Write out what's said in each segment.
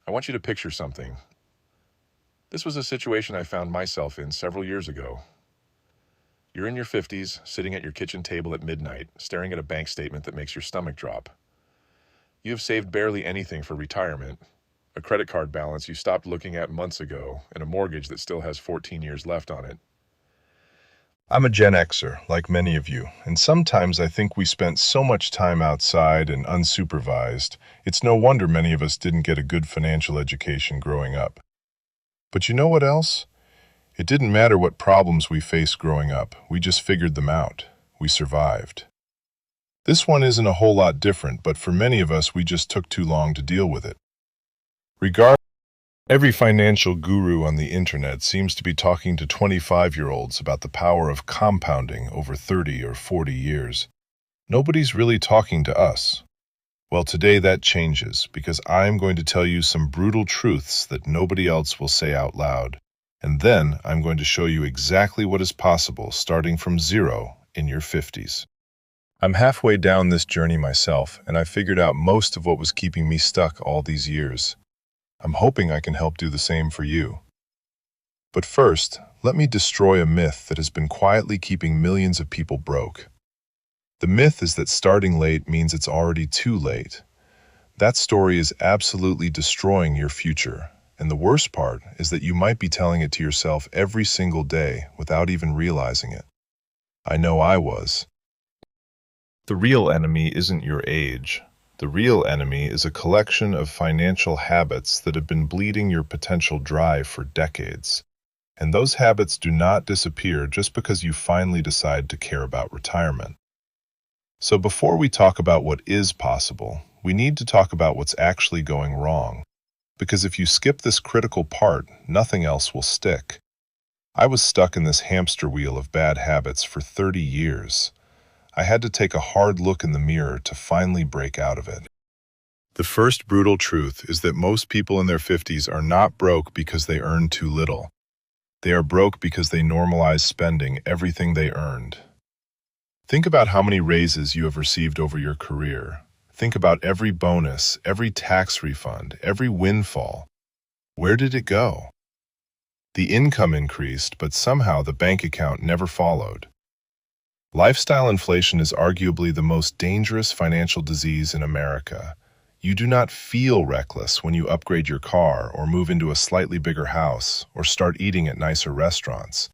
I want you to picture something. This was a situation I found myself in several years ago. You're in your 50s, sitting at your kitchen table at midnight, staring at a bank statement that makes your stomach drop. You have saved barely anything for retirement, a credit card balance you stopped looking at months ago, and a mortgage that still has 14 years left on it. I'm a Gen Xer, like many of you, and sometimes I think we spent so much time outside and unsupervised, it's no wonder many of us didn't get a good financial education growing up. But you know what else? It didn't matter what problems we faced growing up, we just figured them out. We survived. This one isn't a whole lot different, but for many of us, we just took too long to deal with it. Regardless, every financial guru on the internet seems to be talking to 25-year-olds about the power of compounding over 30 or 40 years. Nobody's really talking to us. Well, today that changes because I'm going to tell you some brutal truths that nobody else will say out loud. And then I'm going to show you exactly what is possible starting from zero in your 50s. I'm halfway down this journey myself, and I figured out most of what was keeping me stuck all these years. I'm hoping I can help do the same for you. But first, let me destroy a myth that has been quietly keeping millions of people broke. The myth is that starting late means it's already too late. That story is absolutely destroying your future, and the worst part is that you might be telling it to yourself every single day without even realizing it. I know I was. The real enemy isn't your age. The real enemy is a collection of financial habits that have been bleeding your potential dry for decades. And those habits do not disappear just because you finally decide to care about retirement. So before we talk about what is possible, we need to talk about what's actually going wrong. Because if you skip this critical part, nothing else will stick. I was stuck in this hamster wheel of bad habits for 30 years. I had to take a hard look in the mirror to finally break out of it. The first brutal truth is that most people in their 50s are not broke because they earn too little. They are broke because they normalize spending everything they earned. Think about how many raises you have received over your career. Think about every bonus, every tax refund, every windfall. Where did it go? The income increased, but somehow the bank account never followed. Lifestyle inflation is arguably the most dangerous financial disease in America. You do not feel reckless when you upgrade your car or move into a slightly bigger house or start eating at nicer restaurants.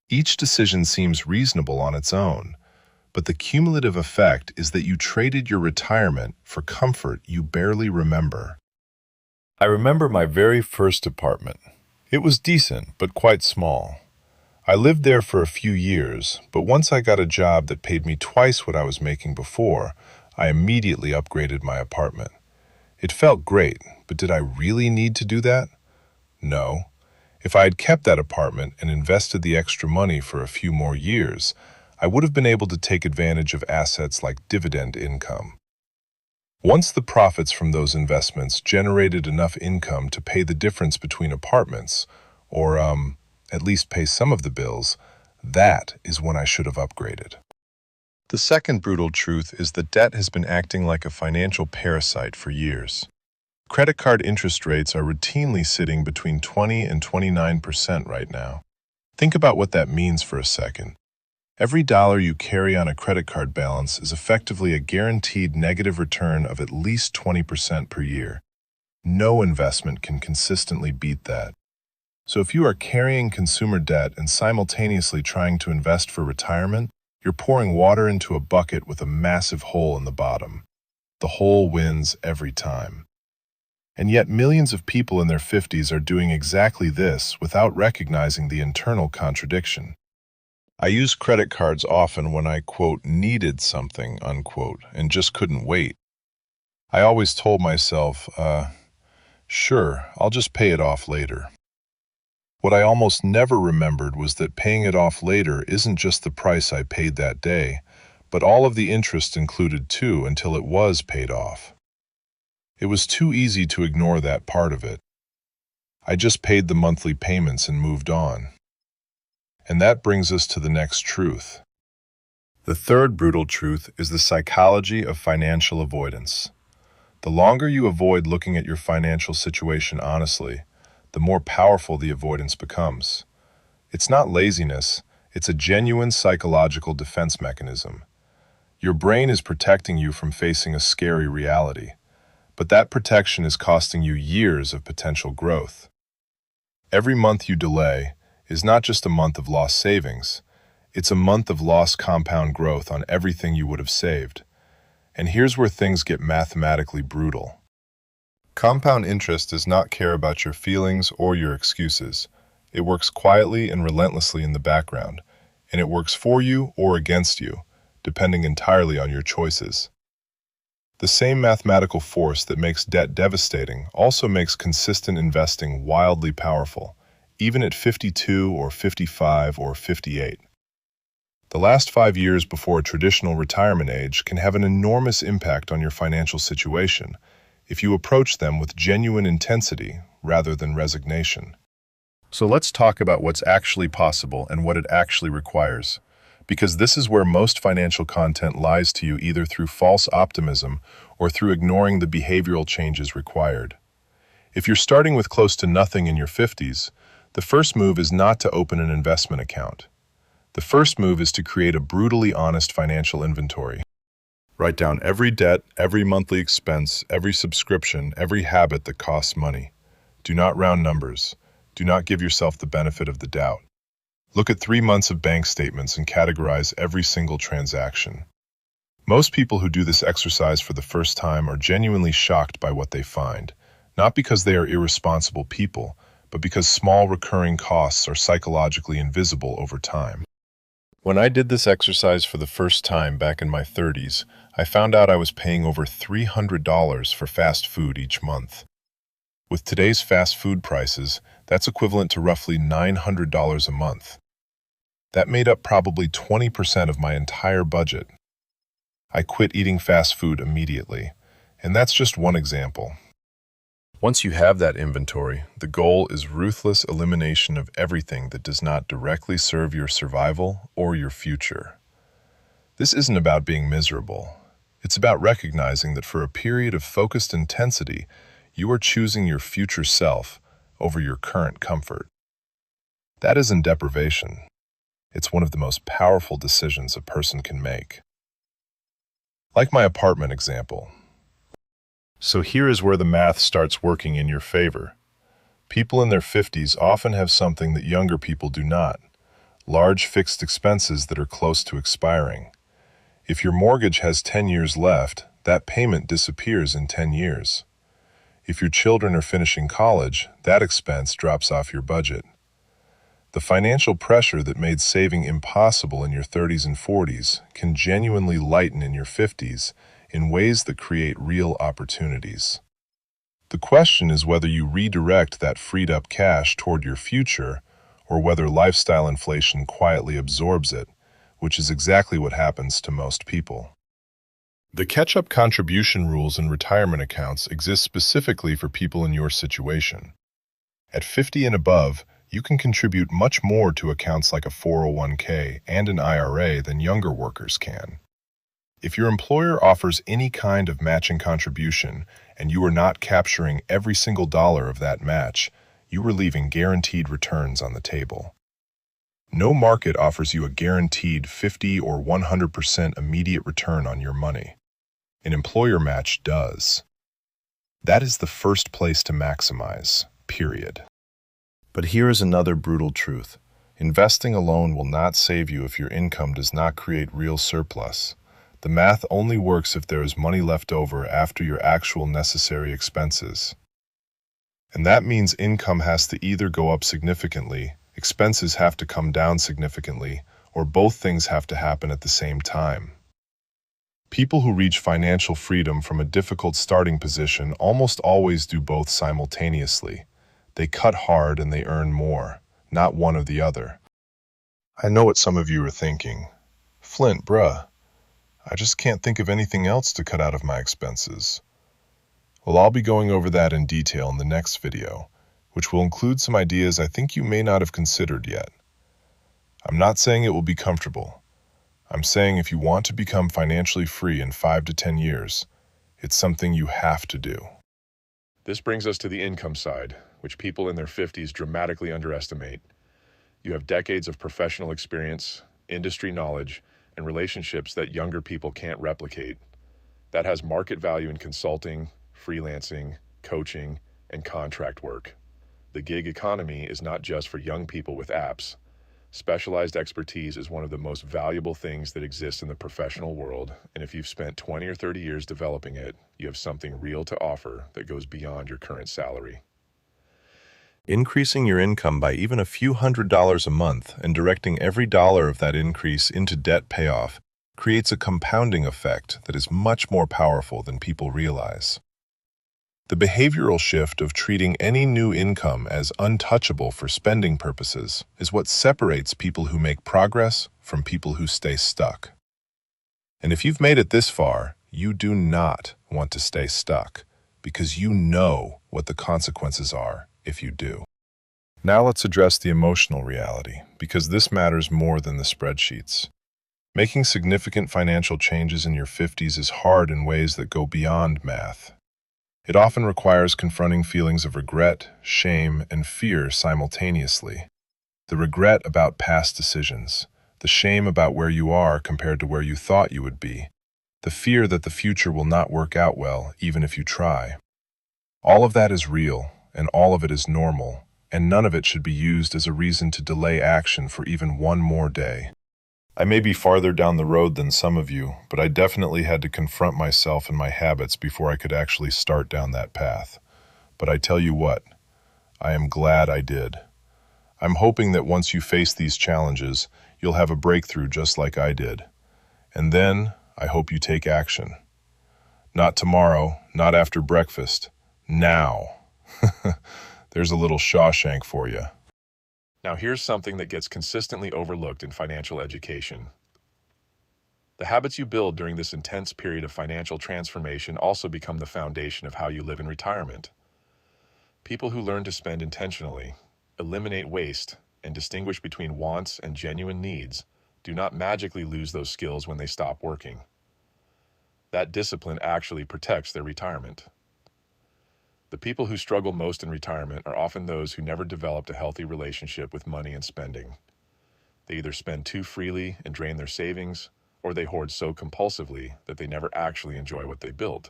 Each decision seems reasonable on its own, but the cumulative effect is that you traded your retirement for comfort you barely remember. I remember my very first apartment. It was decent, but quite small. I lived there for a few years, but once I got a job that paid me twice what I was making before, I immediately upgraded my apartment. It felt great, but did I really need to do that? No. If I had kept that apartment and invested the extra money for a few more years, I would have been able to take advantage of assets like dividend income. Once the profits from those investments generated enough income to pay the difference between apartments, or, at least pay some of the bills, that is when I should have upgraded. The second brutal truth is that debt has been acting like a financial parasite for years. Credit card interest rates are routinely sitting between 20 and 29% right now. Think about what that means for a second. Every dollar you carry on a credit card balance is effectively a guaranteed negative return of at least 20% per year. No investment can consistently beat that. So if you are carrying consumer debt and simultaneously trying to invest for retirement, you're pouring water into a bucket with a massive hole in the bottom. The hole wins every time. And yet millions of people in their 50s are doing exactly this without recognizing the internal contradiction. I use credit cards often when I, quote, needed something, unquote, and just couldn't wait. I always told myself, sure, I'll just pay it off later. What I almost never remembered was that paying it off later isn't just the price I paid that day, but all of the interest included too until it was paid off. It was too easy to ignore that part of it. I just paid the monthly payments and moved on. And that brings us to the next truth. The third brutal truth is the psychology of financial avoidance. The longer you avoid looking at your financial situation honestly, the more powerful the avoidance becomes. It's not laziness, it's a genuine psychological defense mechanism. Your brain is protecting you from facing a scary reality, but that protection is costing you years of potential growth. Every month you delay is not just a month of lost savings, it's a month of lost compound growth on everything you would have saved. And here's where things get mathematically brutal. Compound interest does not care about your feelings or your excuses. It works quietly and relentlessly in the background, and it works for you or against you, depending entirely on your choices. The same mathematical force that makes debt devastating also makes consistent investing wildly powerful, even at 52 or 55 or 58. The last 5 years before a traditional retirement age can have an enormous impact on your financial situation if you approach them with genuine intensity rather than resignation. So let's talk about what's actually possible and what it actually requires, because this is where most financial content lies to you either through false optimism or through ignoring the behavioral changes required. If you're starting with close to nothing in your 50s, the first move is not to open an investment account. The first move is to create a brutally honest financial inventory. Write down every debt, every monthly expense, every subscription, every habit that costs money. Do not round numbers. Do not give yourself the benefit of the doubt. Look at 3 months of bank statements and categorize every single transaction. Most people who do this exercise for the first time are genuinely shocked by what they find, not because they are irresponsible people, but because small recurring costs are psychologically invisible over time. When I did this exercise for the first time back in my 30s, I found out I was paying over $300 for fast food each month. With today's fast food prices, that's equivalent to roughly $900 a month. That made up probably 20% of my entire budget. I quit eating fast food immediately, and that's just one example. Once you have that inventory, the goal is ruthless elimination of everything that does not directly serve your survival or your future. This isn't about being miserable. It's about recognizing that for a period of focused intensity, you are choosing your future self over your current comfort. That isn't deprivation. It's one of the most powerful decisions a person can make. Like my apartment example. So here is where the math starts working in your favor. People in their 50s often have something that younger people do not: large fixed expenses that are close to expiring. If your mortgage has 10 years left, that payment disappears in 10 years. If your children are finishing college, that expense drops off your budget. The financial pressure that made saving impossible in your 30s and 40s can genuinely lighten in your 50s in ways that create real opportunities. The question is whether you redirect that freed up cash toward your future or whether lifestyle inflation quietly absorbs it, which is exactly what happens to most people. The catch-up contribution rules in retirement accounts exist specifically for people in your situation. At 50 and above, you can contribute much more to accounts like a 401k and an IRA than younger workers can. If your employer offers any kind of matching contribution and you are not capturing every single dollar of that match, you are leaving guaranteed returns on the table. No market offers you a guaranteed 50 or 100% immediate return on your money. An employer match does. That is the first place to maximize, period. But here is another brutal truth. Investing alone will not save you if your income does not create real surplus. The math only works if there is money left over after your actual necessary expenses. And that means income has to either go up significantly, expenses have to come down significantly, or both things have to happen at the same time. People who reach financial freedom from a difficult starting position almost always do both simultaneously. They cut hard and they earn more, not one or the other. I know what some of you are thinking. Flint, bruh, I just can't think of anything else to cut out of my expenses. Well, I'll be going over that in detail in the next video, which will include some ideas I think you may not have considered yet. I'm not saying it will be comfortable. I'm saying if you want to become financially free in 5 to 10 years, It's something you have to do. This brings us to the income side, which people in their 50s dramatically underestimate. You have decades of professional experience, industry knowledge, and relationships that younger people can't replicate. That has market value in consulting, freelancing, coaching, and contract work. The gig economy is not just for young people with apps. Specialized expertise is one of the most valuable things that exists in the professional world, and if you've spent 20 or 30 years developing it, you have something real to offer that goes beyond your current salary. Increasing your income by even a few $100s a month and directing every dollar of that increase into debt payoff creates a compounding effect that is much more powerful than people realize. The behavioral shift of treating any new income as untouchable for spending purposes is what separates people who make progress from people who stay stuck. And if you've made it this far, you do not want to stay stuck, because you know what the consequences are if you do. Now let's address the emotional reality, because this matters more than the spreadsheets. Making significant financial changes in your 50s is hard in ways that go beyond math. It often requires confronting feelings of regret, shame, and fear simultaneously. The regret about past decisions, the shame about where you are compared to where you thought you would be, the fear that the future will not work out well even if you try. All of that is real, and all of it is normal, and none of it should be used as a reason to delay action for even one more day. I may be farther down the road than some of you, but I definitely had to confront myself and my habits before I could actually start down that path. But I tell you what, I am glad I did. I'm hoping that once you face these challenges, you'll have a breakthrough just like I did. And then, I hope you take action. Not tomorrow, not after breakfast. Now. There's a little Shawshank for you. Now, here's something that gets consistently overlooked in financial education. The habits you build during this intense period of financial transformation also become the foundation of how you live in retirement. People who learn to spend intentionally, eliminate waste, and distinguish between wants and genuine needs do not magically lose those skills when they stop working. That discipline actually protects their retirement. The people who struggle most in retirement are often those who never developed a healthy relationship with money and spending. They either spend too freely and drain their savings, or they hoard so compulsively that they never actually enjoy what they built.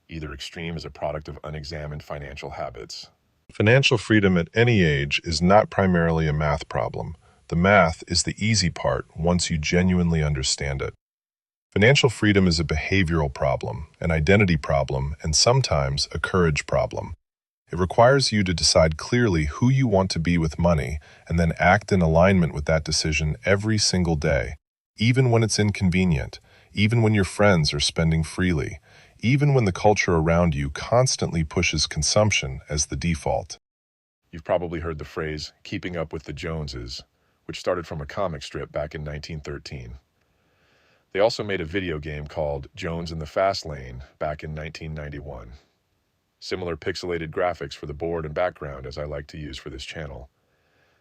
Either extreme is a product of unexamined financial habits. Financial freedom at any age is not primarily a math problem. The math is the easy part once you genuinely understand it. Financial freedom is a behavioral problem, an identity problem, and sometimes a courage problem. It requires you to decide clearly who you want to be with money and then act in alignment with that decision every single day, even when it's inconvenient, even when your friends are spending freely, even when the culture around you constantly pushes consumption as the default. You've probably heard the phrase, keeping up with the Joneses, which started from a comic strip back in 1913. They also made a video game called Jones in the Fast Lane back in 1991. Similar pixelated graphics for the board and background as I like to use for this channel.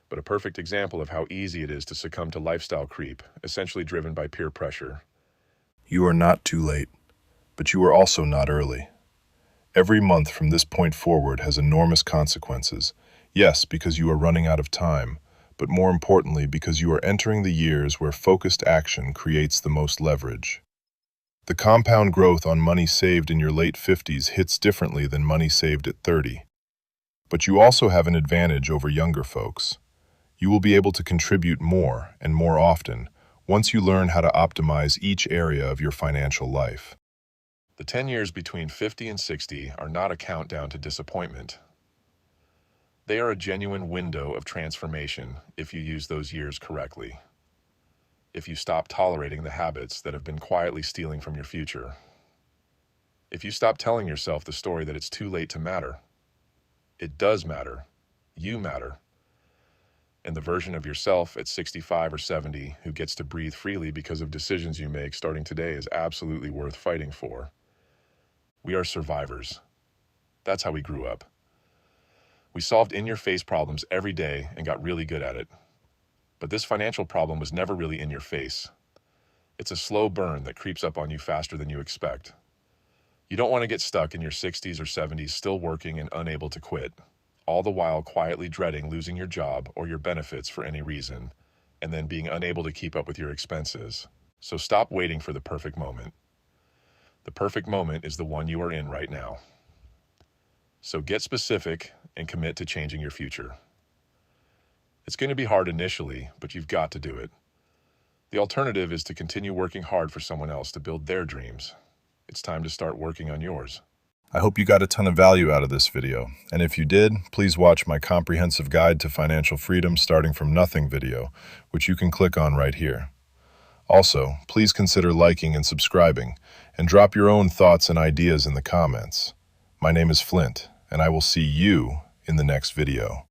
But a perfect example of how easy it is to succumb to lifestyle creep, essentially driven by peer pressure. You are not too late, but you are also not early. Every month from this point forward has enormous consequences. Yes, because you are running out of time, but more importantly because you are entering the years where focused action creates the most leverage. The compound growth on money saved in your late 50s hits differently than money saved at 30. But you also have an advantage over younger folks. You will be able to contribute more and more often once you learn how to optimize each area of your financial life. The 10 years between 50 and 60 are not a countdown to disappointment. They are a genuine window of transformation if you use those years correctly. If you stop tolerating the habits that have been quietly stealing from your future. If you stop telling yourself the story that it's too late to matter. It does matter. You matter. And the version of yourself at 65 or 70 who gets to breathe freely because of decisions you make starting today is absolutely worth fighting for. We are survivors. That's how we grew up. We solved in-your-face problems every day and got really good at it. But this financial problem was never really in your face. It's a slow burn that creeps up on you faster than you expect. You don't want to get stuck in your 60s or 70s still working and unable to quit, all the while quietly dreading losing your job or your benefits for any reason, and then being unable to keep up with your expenses. So stop waiting for the perfect moment. The perfect moment is the one you are in right now. So get specific and commit to changing your future. It's going to be hard initially, but you've got to do it. The alternative is to continue working hard for someone else to build their dreams. It's time to start working on yours. I hope you got a ton of value out of this video, and if you did, please watch my comprehensive guide to financial freedom starting from nothing video, which you can click on right here. Also, please consider liking and subscribing, and drop your own thoughts and ideas in the comments. My name is Flint, and I will see you in the next video.